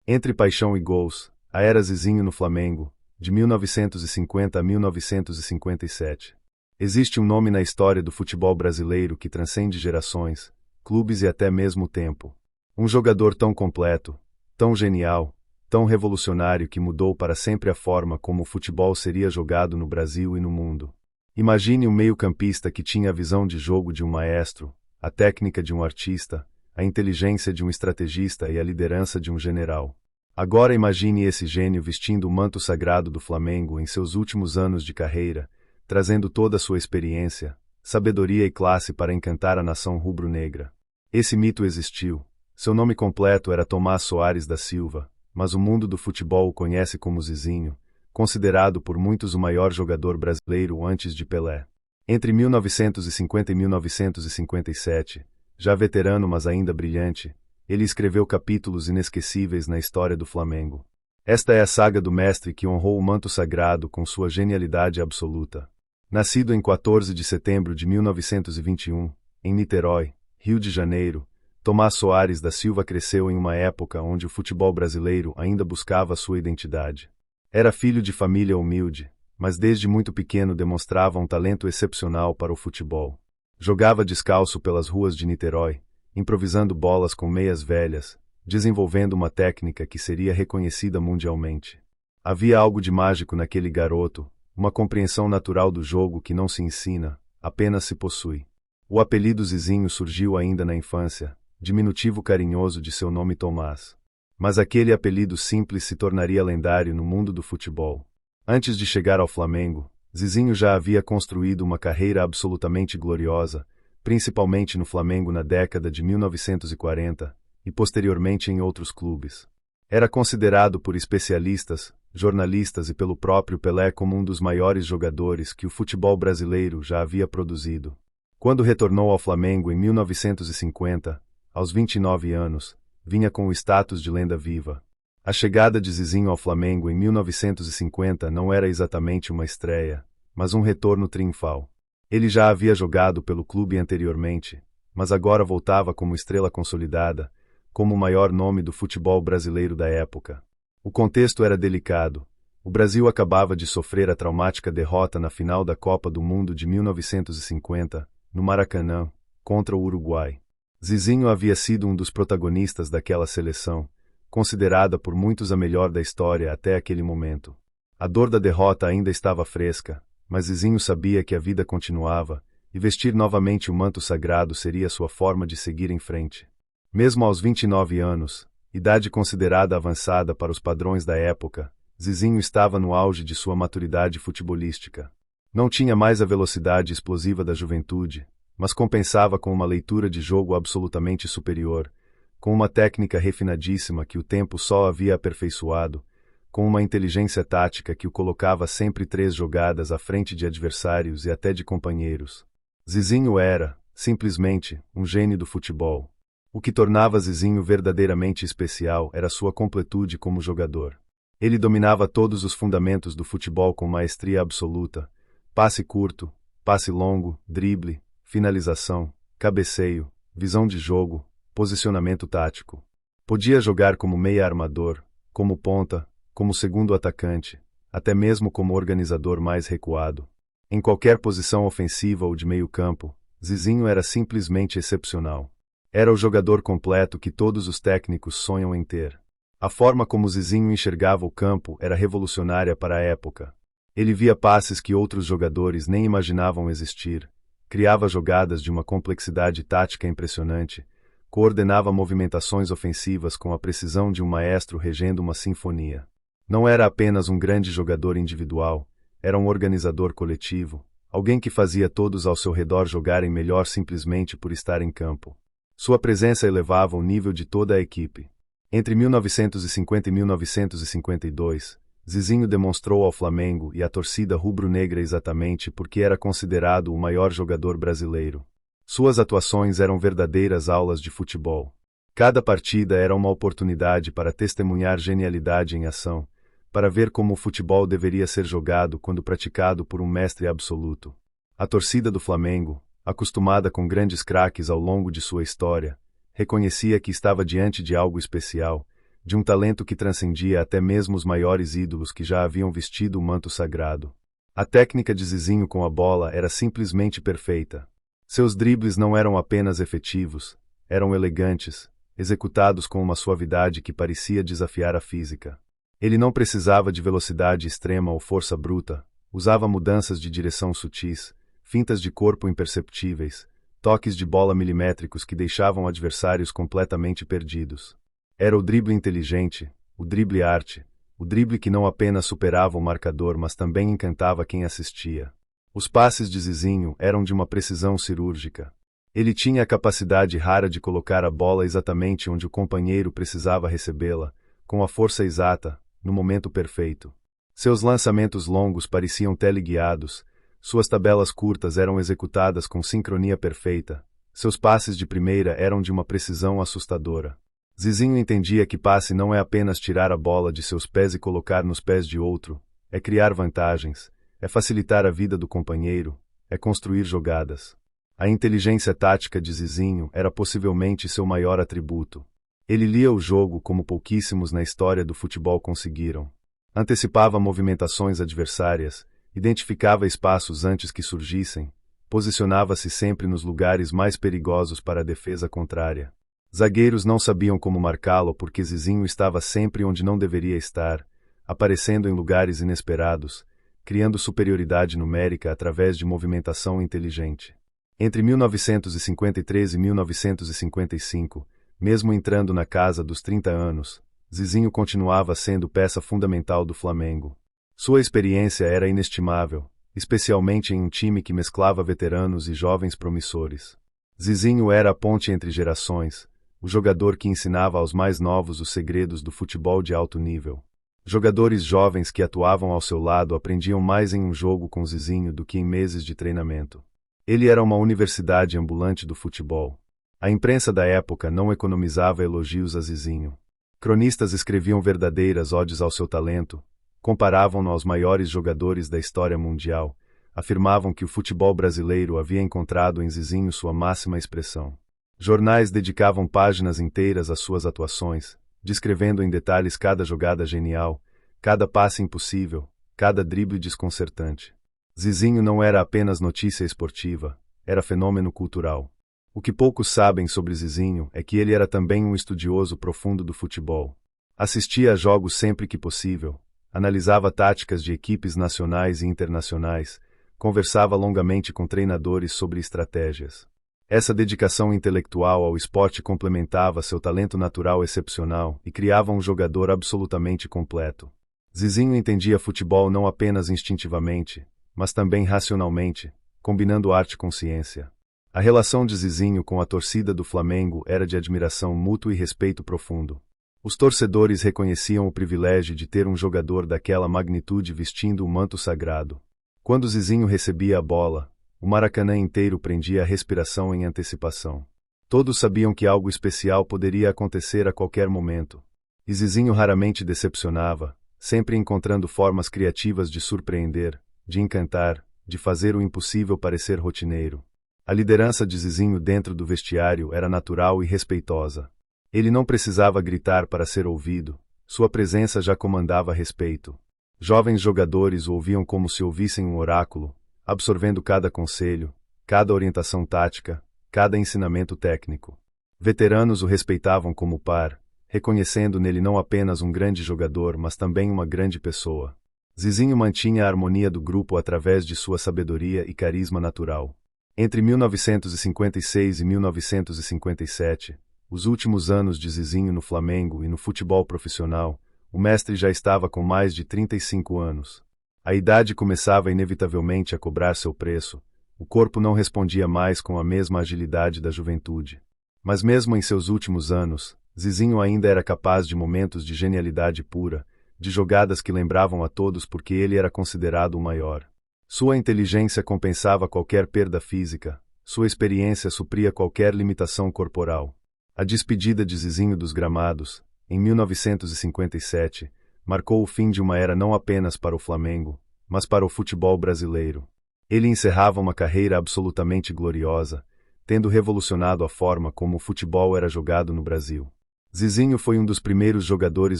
Entre paixão e gols, a era Zizinho no Flamengo, de 1950 a 1957. Existe um nome na história do futebol brasileiro que transcende gerações, clubes e até mesmo o tempo. Um jogador tão completo, tão genial, tão revolucionário que mudou para sempre a forma como o futebol seria jogado no Brasil e no mundo. Imagine um meio-campista que tinha a visão de jogo de um maestro, a técnica de um artista, a inteligência de um estrategista e a liderança de um general. Agora imagine esse gênio vestindo o manto sagrado do Flamengo em seus últimos anos de carreira, trazendo toda a sua experiência, sabedoria e classe para encantar a nação rubro-negra. Esse mito existiu. Seu nome completo era Tomás Soares da Silva, mas o mundo do futebol o conhece como Zizinho, considerado por muitos o maior jogador brasileiro antes de Pelé. Entre 1950 e 1957, já veterano mas ainda brilhante, ele escreveu capítulos inesquecíveis na história do Flamengo. Esta é a saga do mestre que honrou o manto sagrado com sua genialidade absoluta. Nascido em 14 de setembro de 1921, em Niterói, Rio de Janeiro, Tomás Soares da Silva cresceu em uma época onde o futebol brasileiro ainda buscava sua identidade. Era filho de família humilde, mas desde muito pequeno demonstrava um talento excepcional para o futebol. Jogava descalço pelas ruas de Niterói, improvisando bolas com meias velhas, desenvolvendo uma técnica que seria reconhecida mundialmente. Havia algo de mágico naquele garoto, uma compreensão natural do jogo que não se ensina, apenas se possui. O apelido Zizinho surgiu ainda na infância, diminutivo carinhoso de seu nome Tomás. Mas aquele apelido simples se tornaria lendário no mundo do futebol. Antes de chegar ao Flamengo, Zizinho já havia construído uma carreira absolutamente gloriosa, principalmente no Flamengo na década de 1940, e posteriormente em outros clubes. Era considerado por especialistas, jornalistas e pelo próprio Pelé como um dos maiores jogadores que o futebol brasileiro já havia produzido. Quando retornou ao Flamengo em 1950, aos 29 anos, vinha com o status de lenda viva. A chegada de Zizinho ao Flamengo em 1950 não era exatamente uma estreia, mas um retorno triunfal. Ele já havia jogado pelo clube anteriormente, mas agora voltava como estrela consolidada, como o maior nome do futebol brasileiro da época. O contexto era delicado. O Brasil acabava de sofrer a traumática derrota na final da Copa do Mundo de 1950, no Maracanã, contra o Uruguai. Zizinho havia sido um dos protagonistas daquela seleção, considerada por muitos a melhor da história até aquele momento. A dor da derrota ainda estava fresca, mas Zizinho sabia que a vida continuava, e vestir novamente o manto sagrado seria sua forma de seguir em frente. Mesmo aos 29 anos, idade considerada avançada para os padrões da época, Zizinho estava no auge de sua maturidade futebolística. Não tinha mais a velocidade explosiva da juventude, mas compensava com uma leitura de jogo absolutamente superior, com uma técnica refinadíssima que o tempo só havia aperfeiçoado, com uma inteligência tática que o colocava sempre 3 jogadas à frente de adversários e até de companheiros. Zizinho era, simplesmente, um gênio do futebol. O que tornava Zizinho verdadeiramente especial era sua completude como jogador. Ele dominava todos os fundamentos do futebol com maestria absoluta: passe curto, passe longo, drible, finalização, cabeceio, visão de jogo, posicionamento tático. Podia jogar como meia armador, como ponta, como segundo atacante, até mesmo como organizador mais recuado. Em qualquer posição ofensiva ou de meio campo, Zizinho era simplesmente excepcional. Era o jogador completo que todos os técnicos sonham em ter. A forma como Zizinho enxergava o campo era revolucionária para a época. Ele via passes que outros jogadores nem imaginavam existir, criava jogadas de uma complexidade tática impressionante, coordenava movimentações ofensivas com a precisão de um maestro regendo uma sinfonia. Não era apenas um grande jogador individual, era um organizador coletivo, alguém que fazia todos ao seu redor jogarem melhor simplesmente por estar em campo. Sua presença elevava o nível de toda a equipe. Entre 1950 e 1952, Zizinho demonstrou ao Flamengo e à torcida rubro-negra exatamente porque era considerado o maior jogador brasileiro. Suas atuações eram verdadeiras aulas de futebol. Cada partida era uma oportunidade para testemunhar genialidade em ação, para ver como o futebol deveria ser jogado quando praticado por um mestre absoluto. A torcida do Flamengo, acostumada com grandes craques ao longo de sua história, reconhecia que estava diante de algo especial, de um talento que transcendia até mesmo os maiores ídolos que já haviam vestido o manto sagrado. A técnica de Zizinho com a bola era simplesmente perfeita. Seus dribles não eram apenas efetivos, eram elegantes, executados com uma suavidade que parecia desafiar a física. Ele não precisava de velocidade extrema ou força bruta, usava mudanças de direção sutis, fintas de corpo imperceptíveis, toques de bola milimétricos que deixavam adversários completamente perdidos. Era o drible inteligente, o drible arte, o drible que não apenas superava o marcador mas também encantava quem assistia. Os passes de Zizinho eram de uma precisão cirúrgica. Ele tinha a capacidade rara de colocar a bola exatamente onde o companheiro precisava recebê-la, com a força exata, no momento perfeito. Seus lançamentos longos pareciam teleguiados, suas tabelas curtas eram executadas com sincronia perfeita, seus passes de primeira eram de uma precisão assustadora. Zizinho entendia que passe não é apenas tirar a bola de seus pés e colocar nos pés de outro, é criar vantagens, é facilitar a vida do companheiro, é construir jogadas. A inteligência tática de Zizinho era possivelmente seu maior atributo. Ele lia o jogo como pouquíssimos na história do futebol conseguiram. Antecipava movimentações adversárias, identificava espaços antes que surgissem, posicionava-se sempre nos lugares mais perigosos para a defesa contrária. Zagueiros não sabiam como marcá-lo porque Zizinho estava sempre onde não deveria estar, aparecendo em lugares inesperados, criando superioridade numérica através de movimentação inteligente. Entre 1953 e 1955, mesmo entrando na casa dos 30 anos, Zizinho continuava sendo peça fundamental do Flamengo. Sua experiência era inestimável, especialmente em um time que mesclava veteranos e jovens promissores. Zizinho era a ponte entre gerações, o jogador que ensinava aos mais novos os segredos do futebol de alto nível. Jogadores jovens que atuavam ao seu lado aprendiam mais em um jogo com Zizinho do que em meses de treinamento. Ele era uma universidade ambulante do futebol. A imprensa da época não economizava elogios a Zizinho. Cronistas escreviam verdadeiras odes ao seu talento, comparavam-no aos maiores jogadores da história mundial, afirmavam que o futebol brasileiro havia encontrado em Zizinho sua máxima expressão. Jornais dedicavam páginas inteiras às suas atuações, descrevendo em detalhes cada jogada genial, cada passe impossível, cada drible desconcertante. Zizinho não era apenas notícia esportiva, era fenômeno cultural. O que poucos sabem sobre Zizinho é que ele era também um estudioso profundo do futebol. Assistia a jogos sempre que possível, analisava táticas de equipes nacionais e internacionais, conversava longamente com treinadores sobre estratégias. Essa dedicação intelectual ao esporte complementava seu talento natural excepcional e criava um jogador absolutamente completo. Zizinho entendia futebol não apenas instintivamente, mas também racionalmente, combinando arte com ciência. A relação de Zizinho com a torcida do Flamengo era de admiração mútua e respeito profundo. Os torcedores reconheciam o privilégio de ter um jogador daquela magnitude vestindo o manto sagrado. Quando Zizinho recebia a bola, o Maracanã inteiro prendia a respiração em antecipação. Todos sabiam que algo especial poderia acontecer a qualquer momento. E Zizinho raramente decepcionava, sempre encontrando formas criativas de surpreender, de encantar, de fazer o impossível parecer rotineiro. A liderança de Zizinho dentro do vestiário era natural e respeitosa. Ele não precisava gritar para ser ouvido, sua presença já comandava respeito. Jovens jogadores o ouviam como se ouvissem um oráculo, absorvendo cada conselho, cada orientação tática, cada ensinamento técnico. Veteranos o respeitavam como par, reconhecendo nele não apenas um grande jogador mas também uma grande pessoa. Zizinho mantinha a harmonia do grupo através de sua sabedoria e carisma natural. Entre 1956 e 1957, os últimos anos de Zizinho no Flamengo e no futebol profissional, o mestre já estava com mais de 35 anos. A idade começava inevitavelmente a cobrar seu preço, o corpo não respondia mais com a mesma agilidade da juventude. Mas mesmo em seus últimos anos, Zizinho ainda era capaz de momentos de genialidade pura, de jogadas que lembravam a todos porque ele era considerado o maior. Sua inteligência compensava qualquer perda física, sua experiência supria qualquer limitação corporal. A despedida de Zizinho dos gramados, em 1957, marcou o fim de uma era não apenas para o Flamengo, mas para o futebol brasileiro. Ele encerrava uma carreira absolutamente gloriosa, tendo revolucionado a forma como o futebol era jogado no Brasil. Zizinho foi um dos primeiros jogadores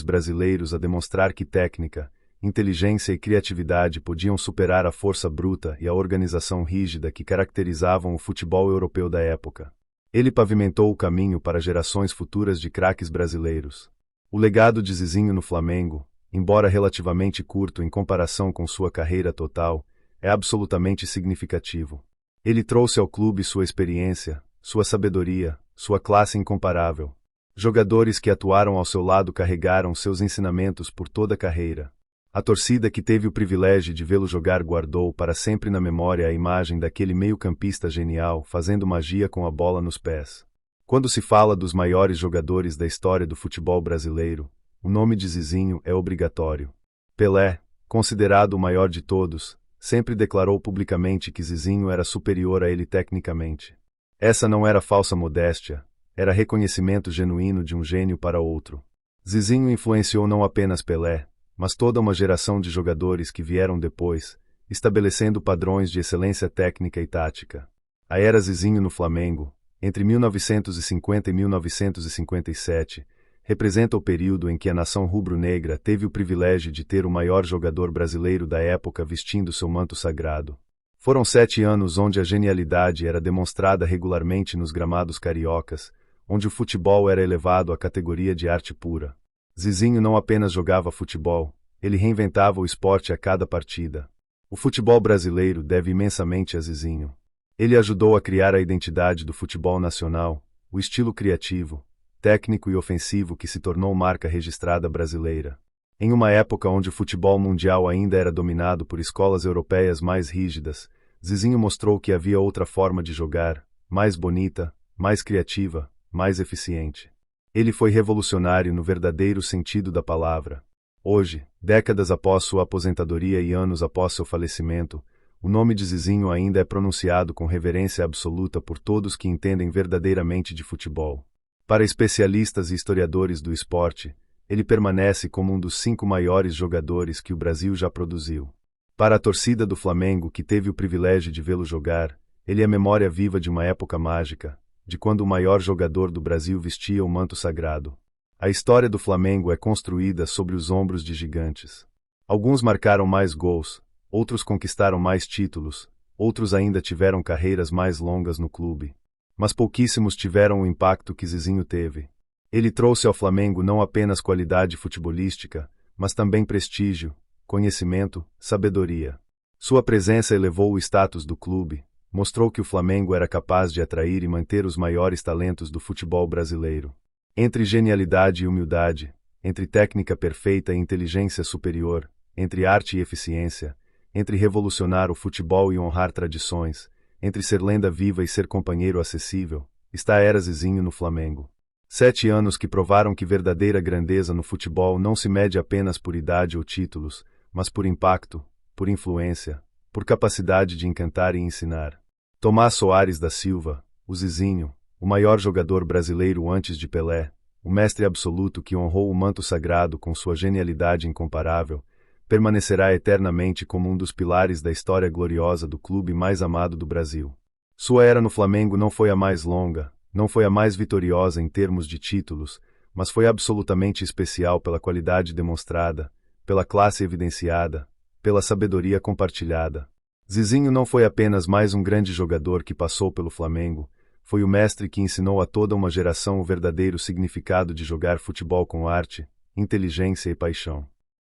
brasileiros a demonstrar que técnica, inteligência e criatividade podiam superar a força bruta e a organização rígida que caracterizavam o futebol europeu da época. Ele pavimentou o caminho para gerações futuras de craques brasileiros. O legado de Zizinho no Flamengo, embora relativamente curto em comparação com sua carreira total, é absolutamente significativo. Ele trouxe ao clube sua experiência, sua sabedoria, sua classe incomparável. Jogadores que atuaram ao seu lado carregaram seus ensinamentos por toda a carreira. A torcida que teve o privilégio de vê-lo jogar guardou para sempre na memória a imagem daquele meio-campista genial fazendo magia com a bola nos pés. Quando se fala dos maiores jogadores da história do futebol brasileiro, o nome de Zizinho é obrigatório. Pelé, considerado o maior de todos, sempre declarou publicamente que Zizinho era superior a ele tecnicamente. Essa não era falsa modéstia, era reconhecimento genuíno de um gênio para outro. Zizinho influenciou não apenas Pelé, mas toda uma geração de jogadores que vieram depois, estabelecendo padrões de excelência técnica e tática. A era Zizinho no Flamengo, entre 1950 e 1957, representa o período em que a nação rubro-negra teve o privilégio de ter o maior jogador brasileiro da época vestindo seu manto sagrado. Foram 7 anos onde a genialidade era demonstrada regularmente nos gramados cariocas, onde o futebol era elevado à categoria de arte pura. Zizinho não apenas jogava futebol, ele reinventava o esporte a cada partida. O futebol brasileiro deve imensamente a Zizinho. Ele ajudou a criar a identidade do futebol nacional, o estilo criativo, técnico e ofensivo que se tornou marca registrada brasileira. Em uma época onde o futebol mundial ainda era dominado por escolas europeias mais rígidas, Zizinho mostrou que havia outra forma de jogar, mais bonita, mais criativa, mais eficiente. Ele foi revolucionário no verdadeiro sentido da palavra. Hoje, décadas após sua aposentadoria e anos após seu falecimento, o nome de Zizinho ainda é pronunciado com reverência absoluta por todos que entendem verdadeiramente de futebol. Para especialistas e historiadores do esporte, ele permanece como um dos 5 maiores jogadores que o Brasil já produziu. Para a torcida do Flamengo que teve o privilégio de vê-lo jogar, ele é memória viva de uma época mágica, de quando o maior jogador do Brasil vestia o manto sagrado. A história do Flamengo é construída sobre os ombros de gigantes. Alguns marcaram mais gols, outros conquistaram mais títulos, outros ainda tiveram carreiras mais longas no clube. Mas pouquíssimos tiveram o impacto que Zizinho teve. Ele trouxe ao Flamengo não apenas qualidade futebolística, mas também prestígio, conhecimento, sabedoria. Sua presença elevou o status do clube, mostrou que o Flamengo era capaz de atrair e manter os maiores talentos do futebol brasileiro. Entre genialidade e humildade, entre técnica perfeita e inteligência superior, entre arte e eficiência, entre revolucionar o futebol e honrar tradições, entre ser lenda viva e ser companheiro acessível, está a era Zizinho no Flamengo. 7 anos que provaram que verdadeira grandeza no futebol não se mede apenas por idade ou títulos, mas por impacto, por influência, por capacidade de encantar e ensinar. Tomás Soares da Silva, o Zizinho, o maior jogador brasileiro antes de Pelé, o mestre absoluto que honrou o manto sagrado com sua genialidade incomparável, permanecerá eternamente como um dos pilares da história gloriosa do clube mais amado do Brasil. Sua era no Flamengo não foi a mais longa, não foi a mais vitoriosa em termos de títulos, mas foi absolutamente especial pela qualidade demonstrada, pela classe evidenciada, pela sabedoria compartilhada. Zizinho não foi apenas mais um grande jogador que passou pelo Flamengo, foi o mestre que ensinou a toda uma geração o verdadeiro significado de jogar futebol com arte, inteligência e paixão.